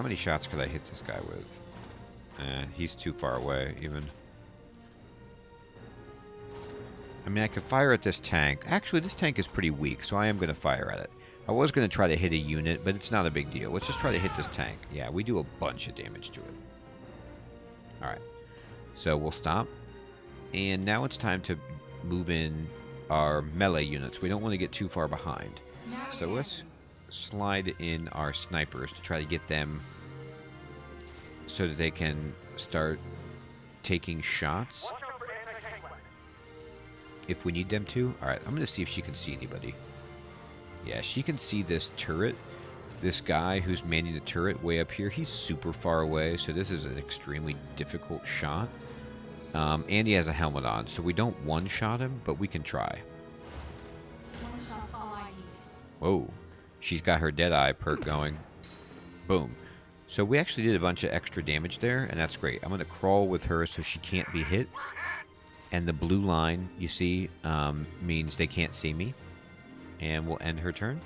How many shots could I hit this guy with? He's too far away, even. I mean, I could fire at this tank. Actually, this tank is pretty weak, so I am going to fire at it. I was going to try to hit a unit, but it's not a big deal. Let's just try to hit this tank. Yeah, we do a bunch of damage to it. Alright. So we'll stop. And now it's time to move in our melee units. We don't want to get too far behind. So let's slide in our snipers to try to get them so that they can start taking shots if we need them to. Alright, I'm going to see if she can see anybody. Yeah, she can see this turret. This guy who's manning the turret way up here, he's super far away, so this is an extremely difficult shot. And he has a helmet on, so we don't one-shot him, but we can try. Whoa. She's got her Deadeye perk going. Boom. So we actually did a bunch of extra damage there, and that's great. I'm going to crawl with her so she can't be hit. And the blue line, you see, means they can't see me. And we'll end her turn.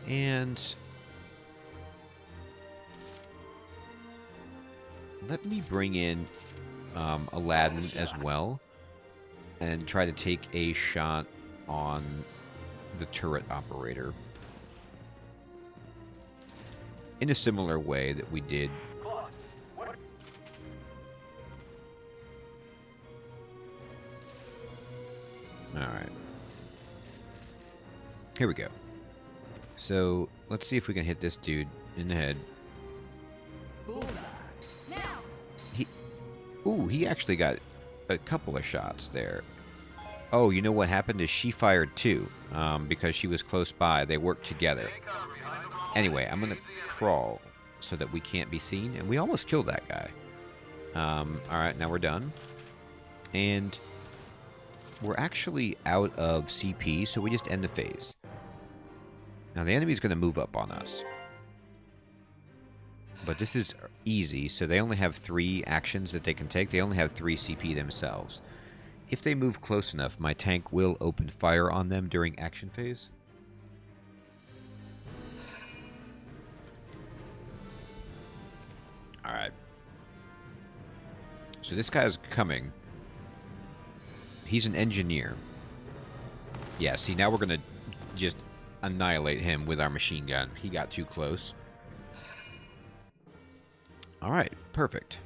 And let me bring in Aladdin as well and try to take a shot on the turret operator in a similar way that we did. Alright. Here we go. So, let's see if we can hit this dude in the head. He actually got a couple of shots there. Oh, you know what happened is she fired too, because she was close by. They worked together. Anyway, I'm going to crawl so that we can't be seen, and we almost killed that guy. Alright, now we're done. And we're actually out of CP, so we just end the phase. Now the enemy's going to move up on us. But this is easy, so they only have 3 actions that they can take. They only have 3 CP themselves. If they move close enough, my tank will open fire on them during action phase. Alright. So this guy's coming. He's an engineer. Yeah, see, now we're going to just annihilate him with our machine gun. He got too close. Alright, perfect.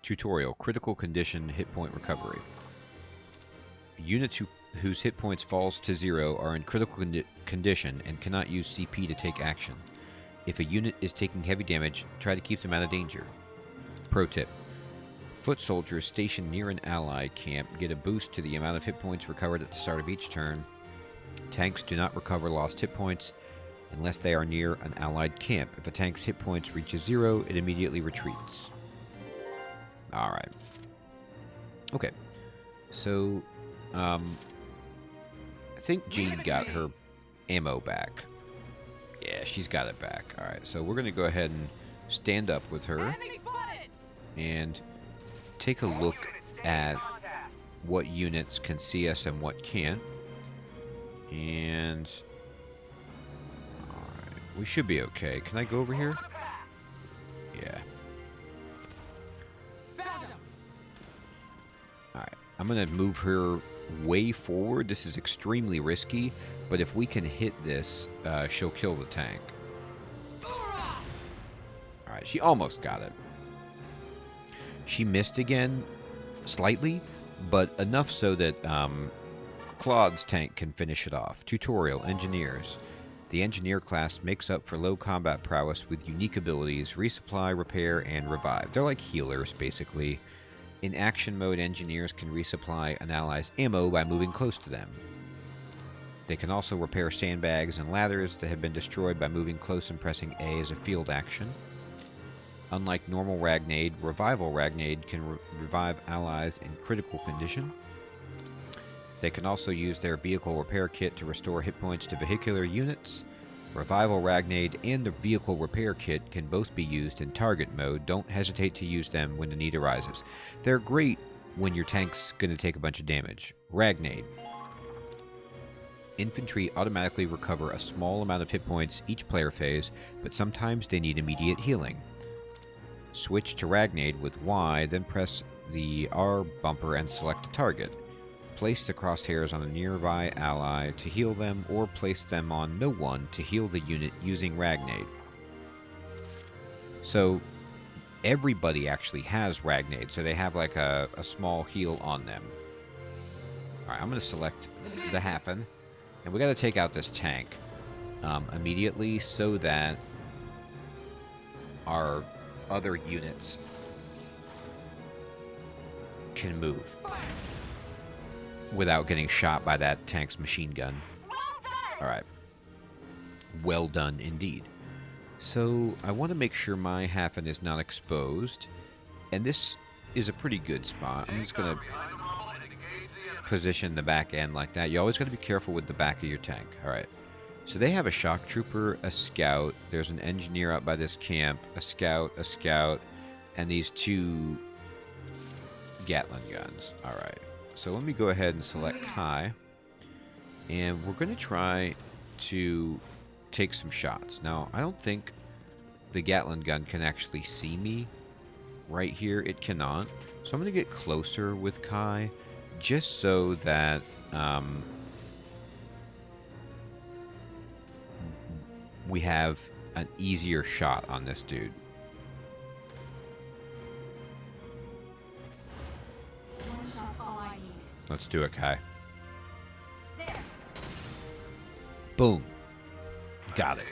Tutorial. Critical condition hit point recovery. Units whose hit points falls to 0 are in critical condition and cannot use CP to take action. If a unit is taking heavy damage, try to keep them out of danger. Pro tip. Foot soldiers stationed near an ally camp get a boost to the amount of hit points recovered at the start of each turn. Tanks do not recover lost hit points unless they are near an allied camp. If a tank's hit points reaches 0, it immediately retreats. Alright. Okay. So, I think Jean got her ammo back. Yeah, she's got it back. Alright, so we're going to go ahead and stand up with her and take a look at what units can see us and what can't. And alright, we should be okay. Can I go over here? Yeah. Alright, I'm gonna move her way forward. This is extremely risky, but if we can hit this, she'll kill the tank. Alright, she almost got it. She missed again, slightly, but enough so that Claude's tank can finish it off. Tutorial, Engineers. The Engineer class makes up for low combat prowess with unique abilities, resupply, repair, and revive. They're like healers, basically. In action mode, Engineers can resupply an ally's ammo by moving close to them. They can also repair sandbags and ladders that have been destroyed by moving close and pressing A as a field action. Unlike normal Ragnaid, Revival Ragnaid can revive allies in critical condition. They can also use their vehicle repair kit to restore hit points to vehicular units. Revival Ragnaid and the vehicle repair kit can both be used in target mode. Don't hesitate to use them when the need arises. They're great when your tank's going to take a bunch of damage. Ragnaid. Infantry automatically recover a small amount of hit points each player phase, but sometimes they need immediate healing. Switch to Ragnaid with Y, then press the R bumper and select a target. Place the crosshairs on a nearby ally to heal them, or place them on no one to heal the unit using Ragnaid. So everybody actually has Ragnaid, so they have like a small heal on them. Alright, I'm going to select the Hafen, and we got to take out this tank immediately so that our other units can move without getting shot by that tank's machine gun. Alright. Well done indeed. So I want to make sure my Hafen is not exposed, and this is a pretty good spot. I'm just going to position the back end like that. You always got to be careful with the back of your tank. Alright. So they have a shock trooper, a scout, there's an engineer out by this camp, a scout, and these 2 Gatling guns. Alright. So let me go ahead and select Kai. And we're going to try to take some shots. Now, I don't think the Gatling gun can actually see me right here. It cannot. So I'm going to get closer with Kai just so that we have an easier shot on this dude. Let's do it, Kai. There. Boom. Got it.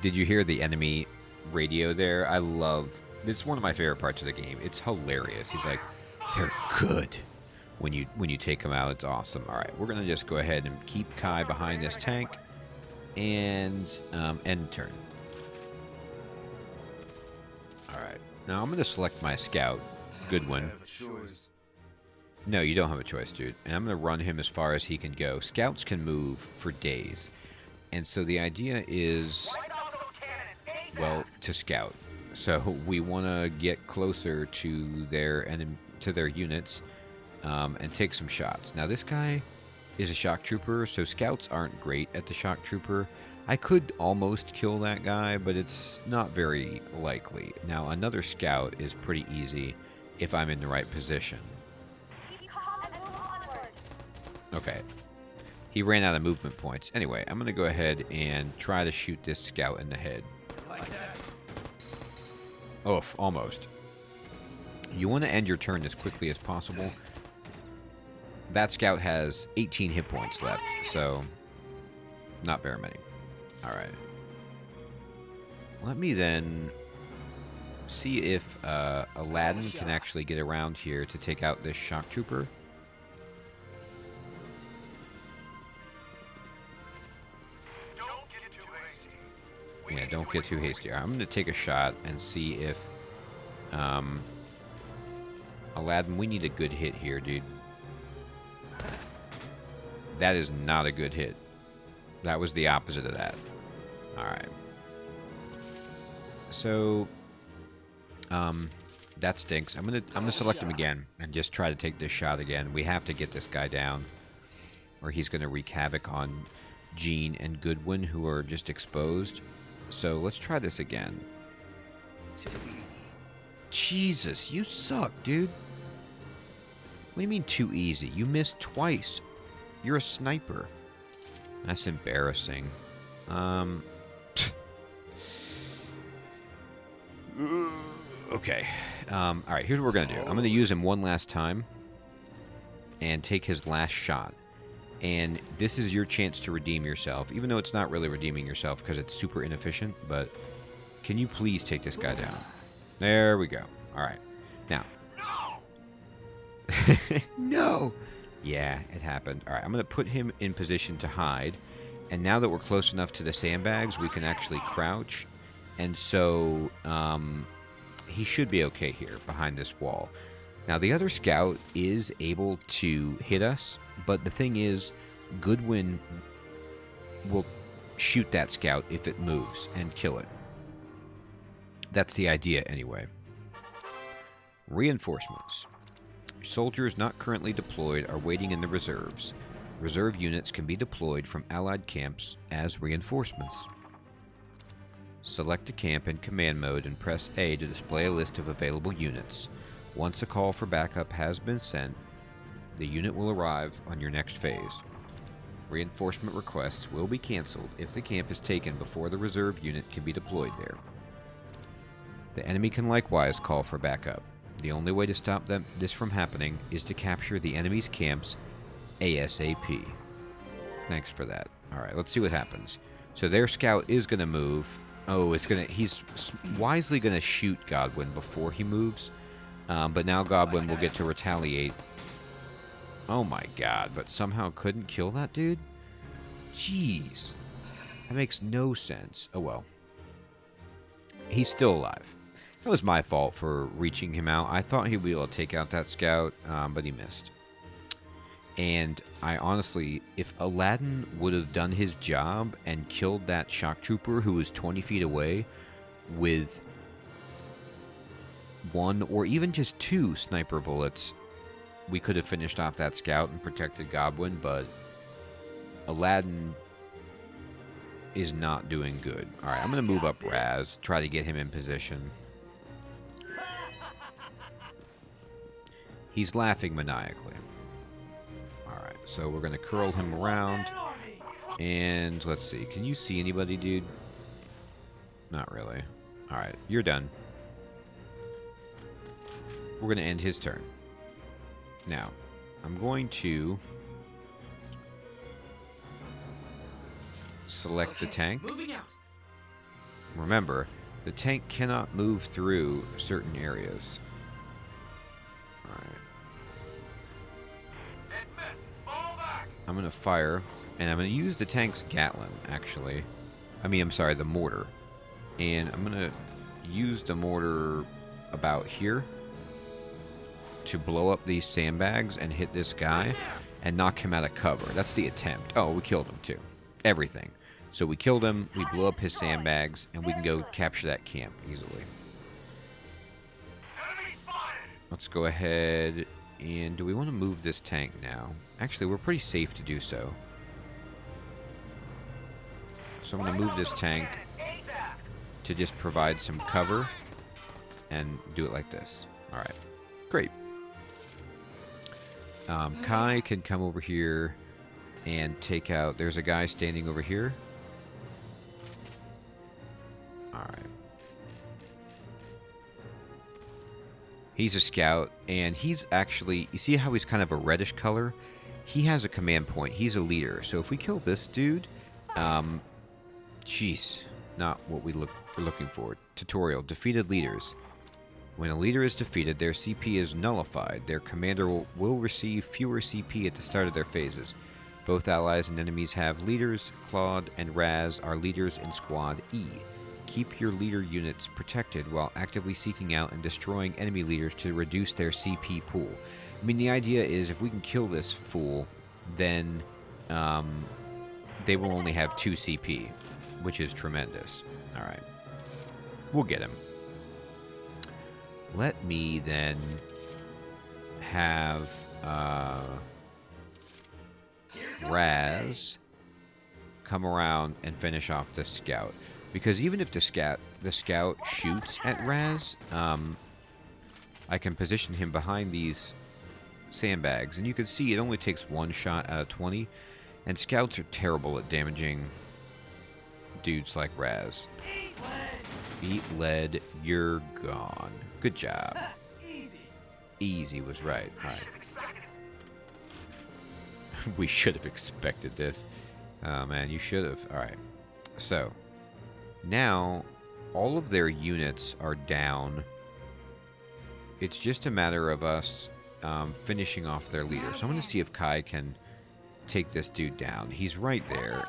Did you hear the enemy radio there? I love... It's one of my favorite parts of the game. It's hilarious. He's like, they're good. When you take them out, it's awesome. Alright, we're going to just go ahead and keep Kai behind this tank. And end turn. Alright. Now I'm going to select my scout. Good one. No, you don't have a choice, dude. And I'm going to run him as far as he can go. Scouts can move for days. And so the idea is, well, to scout. So we want to get closer to their units and take some shots. Now this guy is a shock trooper, so scouts aren't great at the shock trooper. I could almost kill that guy, but it's not very likely. Now another scout is pretty easy if I'm in the right position. Okay. He ran out of movement points. Anyway, I'm going to go ahead and try to shoot this scout in the head. Oof, almost. You want to end your turn as quickly as possible. That scout has 18 hit points left, so not very many. Alright. Let me then see if Aladdin can actually get around here to take out this shock trooper. Yeah, don't get too hasty. I'm going to take a shot and see if... Aladdin, we need a good hit here, dude. That is not a good hit. That was the opposite of that. Alright. So... that stinks. I'm gonna select him again and just try to take this shot again. We have to get this guy down, or he's gonna wreak havoc on Jean and Goodwin, who are just exposed. So let's try this again. Too easy. Jesus, you suck, dude. What do you mean too easy? You missed twice. You're a sniper. That's embarrassing. Okay. Alright, here's what we're going to do. I'm going to use him one last time and take his last shot. And this is your chance to redeem yourself, even though it's not really redeeming yourself because it's super inefficient, but can you please take this guy down? There we go. Alright. Now. No! Yeah, it happened. Alright, I'm going to put him in position to hide. And now that we're close enough to the sandbags, we can actually crouch. And so, he should be okay here behind this wall. Now, the other scout is able to hit us, but the thing is, Goodwin will shoot that scout if it moves and kill it. That's the idea, anyway. Reinforcements. Soldiers not currently deployed are waiting in the reserves. Reserve units can be deployed from allied camps as reinforcements. Select a camp in command mode and press A to display a list of available units. Once a call for backup has been sent, the unit will arrive on your next phase. Reinforcement requests will be cancelled if the camp is taken before the reserve unit can be deployed there. The enemy can likewise call for backup. The only way to stop this from happening is to capture the enemy's camps ASAP. Thanks for that. Alright, let's see what happens. So their scout is going to move. Oh, he's wisely going to shoot Godwin before he moves. But now Godwin will get to retaliate. Oh my god, but somehow couldn't kill that dude? Jeez. That makes no sense. Oh well. He's still alive. That was my fault for reaching him out. I thought he'd be able to take out that scout, but he missed. And I honestly, if Aladdin would have done his job and killed that shock trooper who was 20 feet away with one or even just two sniper bullets, we could have finished off that scout and protected Godwin, but Aladdin is not doing good. Alright, I'm going to move up Raz, try to get him in position. He's laughing maniacally. Alright, so we're going to curl him around. And let's see, can you see anybody, dude? Not really. Alright, you're done. We're going to end his turn. Now, I'm going to select the tank. Remember, the tank cannot move through certain areas. Alright. I'm going to fire, and I'm going to use the tank's Gatlin, actually. I'm sorry, the mortar. And I'm going to use the mortar about here to blow up these sandbags and hit this guy and knock him out of cover. That's the attempt. Oh, we killed him too. Everything. So we killed him, we blew up his sandbags, and we can go capture that camp easily. Let's go ahead and... do we want to move this tank now? Actually, we're pretty safe to do so. So I'm going to move this tank to just provide some cover and do it like this. Alright. Great. Kai can come over here and take out... there's a guy standing over here. Alright. He's a scout, and he's actually... you see how he's kind of a reddish color? He has a command point. He's a leader. So if we kill this dude... jeez. Not what we're looking for. Tutorial. Defeated leaders. When a leader is defeated, their CP is nullified. Their commander will receive fewer CP at the start of their phases. Both allies and enemies have leaders. Claude and Raz are leaders in Squad E. Keep your leader units protected while actively seeking out and destroying enemy leaders to reduce their CP pool. The idea is if we can kill this fool, then they will only have 2 CP, which is tremendous. Alright. We'll get him. Let me then have Raz come around and finish off this scout. Because even if the scout shoots at Raz, I can position him behind these sandbags. And you can see it only takes 1 shot out of 20. And scouts are terrible at damaging dudes like Raz. Eat lead, you're gone. Good job. Easy was right. Alright. We should have expected this. Oh man, you should have. Alright. So, now, all of their units are down. It's just a matter of us finishing off their leader. So I'm going to see if Kai can take this dude down. He's right there.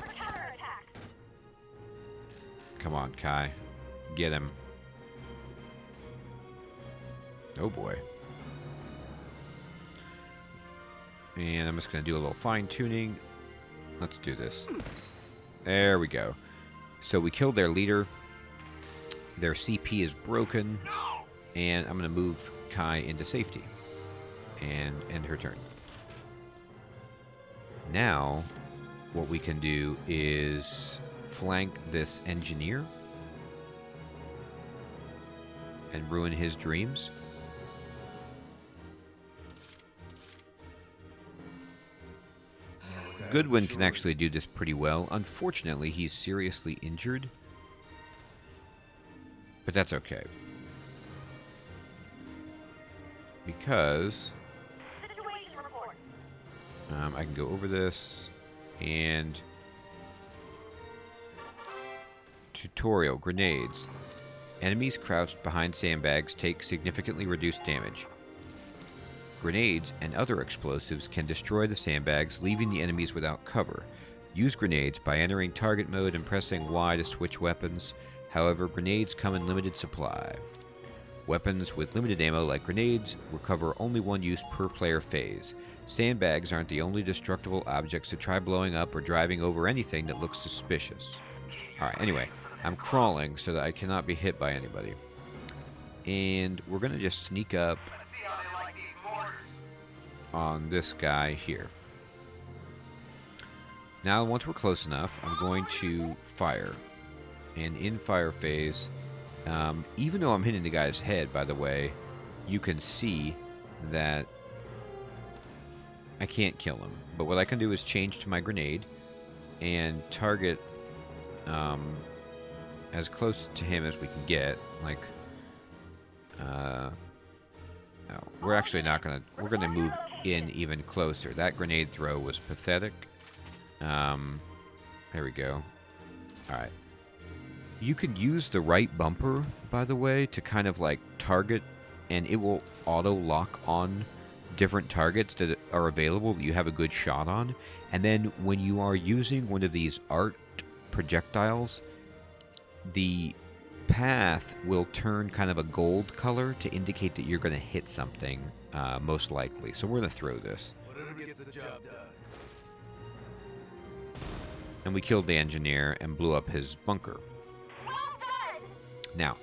Come on, Kai. Get him. Oh boy. And I'm just going to do a little fine-tuning. Let's do this. There we go. So we killed their leader. Their CP is broken. And I'm going to move Kai into safety. and end her turn. Now, what we can do is flank this engineer and ruin his dreams. Goodwin can actually do this pretty well. Unfortunately, he's seriously injured. But that's okay. Because I can go over this and tutorial grenades. Enemies crouched behind sandbags take significantly reduced damage. Grenades and other explosives can destroy the sandbags, leaving the enemies without cover. Use grenades by entering target mode and pressing Y to switch weapons. However, grenades come in limited supply. Weapons with limited ammo, like grenades, recover only one use per player phase. Sandbags aren't the only destructible objects to try blowing up or driving over anything that looks suspicious. Alright, anyway, I'm crawling so that I cannot be hit by anybody. And we're going to just sneak up on this guy here. Now, once we're close enough, I'm going to fire. And in fire phase, even though I'm hitting the guy's head, by the way, you can see that I can't kill him. But what I can do is change to my grenade and target as close to him as we can get. Like, no, we're actually not gonna. We're gonna move in even closer. That grenade throw was pathetic. There we go. All right. You can use the right bumper, by the way, to kind of like target, and it will auto lock on different targets that are available that you have a good shot on. And then when you are using one of these art projectiles, the path will turn kind of a gold color to indicate that you're going to hit something, most likely. So we're going to throw this. Whatever gets the job done. And we killed the engineer and blew up his bunker. Now,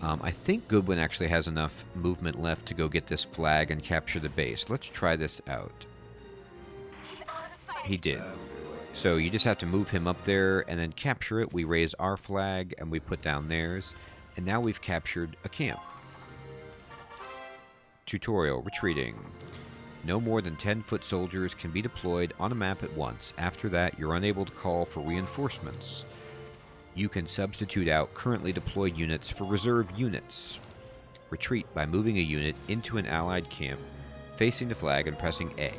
I think Goodwin actually has enough movement left to go get this flag and capture the base. Let's try this out. He did. So you just have to move him up there and then capture it. We raise our flag and we put down theirs. And now we've captured a camp. Tutorial, retreating. No more than 10-foot soldiers can be deployed on a map at once. After that, you're unable to call for reinforcements. You can substitute out currently deployed units for reserve units. Retreat by moving a unit into an allied camp, facing the flag and pressing A.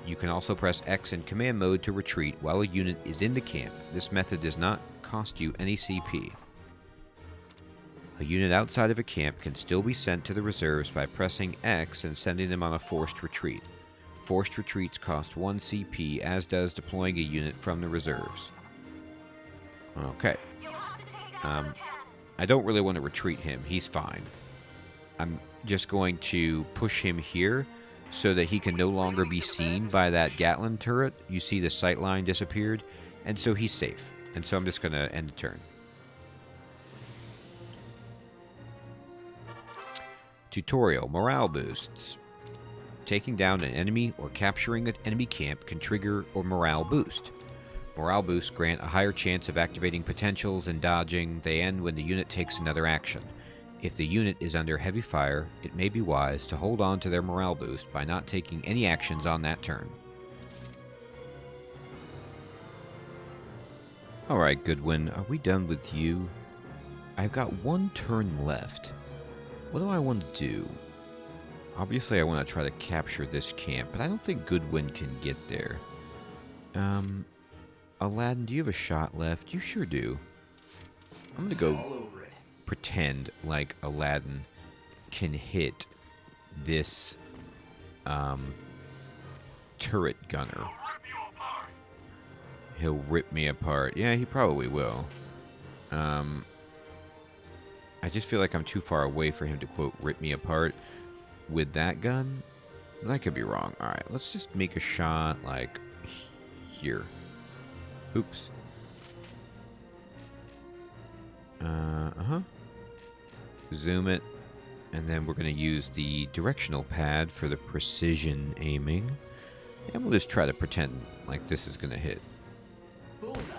You can also press X in command mode to retreat while a unit is in the camp. This method does not cost you any CP. A unit outside of a camp can still be sent to the reserves by pressing X and sending them on a forced retreat. Forced retreats cost 1 CP, as does deploying a unit from the reserves. Okay. I don't really want to retreat him. He's fine. I'm just going to push him here so that he can no longer be seen by that Gatling turret. You see the sight line disappeared, and so he's safe. And so I'm just going to end the turn. Tutorial, morale boosts. Taking down an enemy or capturing an enemy camp can trigger a morale boost. Morale boosts grant a higher chance of activating potentials and dodging. They end when the unit takes another action. If the unit is under heavy fire, it may be wise to hold on to their morale boost by not taking any actions on that turn. Alright, Goodwin, are we done with you? I've got one turn left. What do I want to do? Obviously, I want to try to capture this camp, but I don't think Goodwin can get there. Aladdin, do you have a shot left? You sure do. I'm gonna go pretend like Aladdin can hit this turret gunner. He'll rip me apart. Yeah, he probably will. I just feel like I'm too far away for him to, quote, rip me apart with that gun. But I could be wrong. Alright, let's just make a shot, like, here. Oops. Zoom it. And then we're going to use the directional pad for the precision aiming. And we'll just try to pretend like this is going to hit. Bullseye.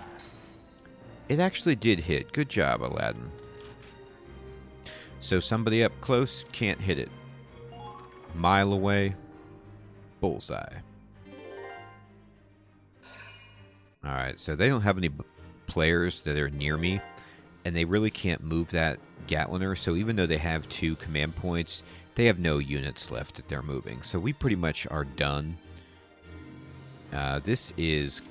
It actually did hit. Good job, Aladdin. So somebody up close can't hit it. Mile away, bullseye. Alright, so they don't have any players that are near me, and they really can't move that Gatliner, so even though they have 2 command points, they have no units left that they're moving. So we pretty much are done. This is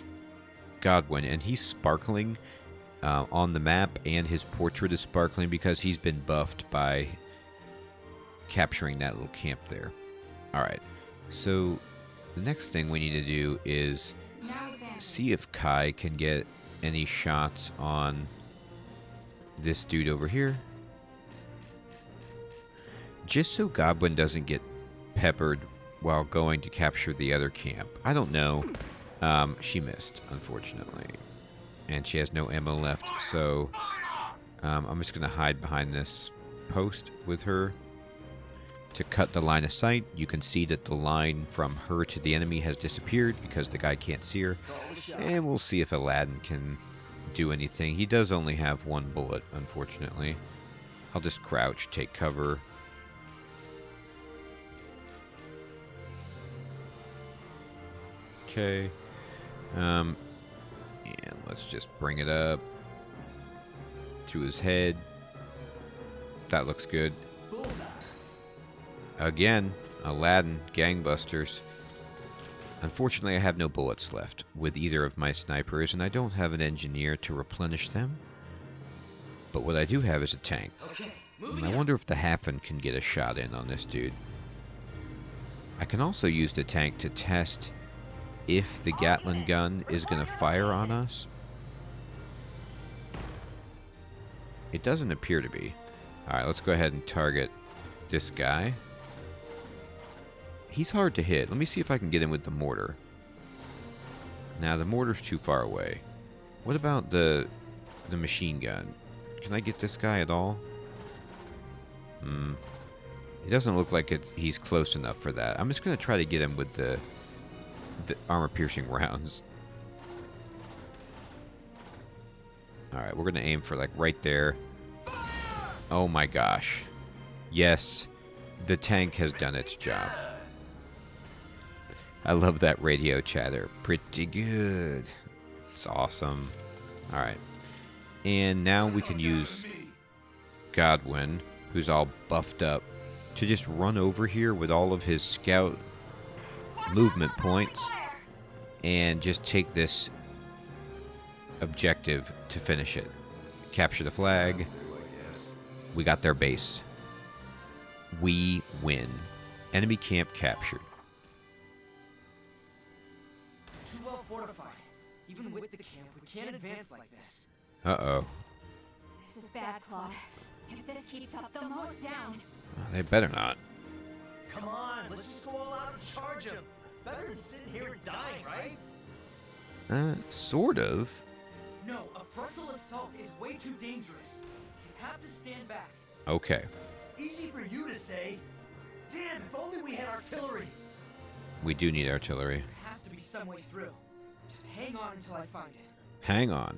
Godwin, and he's sparkling on the map, and his portrait is sparkling because he's been buffed by capturing that little camp there. Alright, so the next thing we need to do is see if Kai can get any shots on this dude over here. Just so Godwin doesn't get peppered while going to capture the other camp. I don't know. She missed, unfortunately. And she has no ammo left, so I'm just going to hide behind this post with her to cut the line of sight. You can see that the line from her to the enemy has disappeared because the guy can't see her. And we'll see if Aladdin can do anything. He does only have 1 bullet, unfortunately. I'll just crouch, take cover. Okay. And let's just bring it up to his head. That looks good. Again, Aladdin, gangbusters. Unfortunately, I have no bullets left with either of my snipers, and I don't have an engineer to replenish them. But what I do have is a tank. And I wonder if the Hafen can get a shot in on this dude. I can also use the tank to test if the Gatling gun is going to fire on us. It doesn't appear to be. Alright, let's go ahead and target this guy. He's hard to hit. Let me see if I can get him with the mortar. Now, the mortar's too far away. What about the machine gun? Can I get this guy at all? It doesn't look like he's close enough for that. I'm just going to try to get him with the armor-piercing rounds. Alright, we're going to aim for, like, right there. Oh my gosh. Yes, the tank has done its job. I love that radio chatter. Pretty good. It's awesome. Alright. And now we can use Godwin, who's all buffed up, to just run over here with all of his scout movement points and just take this objective to finish it. Capture the flag. We got their base. We win. Enemy camp captured. Too well fortified. Even with the camp, we can't advance like this. Uh-oh. This is bad, Claude. If this keeps up, they'll mow us down. They better not. Come on, let's just go all out and charge them. Better than sitting here and dying, right? Sort of. No, a frontal assault is way too dangerous. You have to stand back. Okay. Easy for you to say. Damn, if only we had artillery. We do need artillery. There has to be some way through. Just hang on until I find it. Hang on.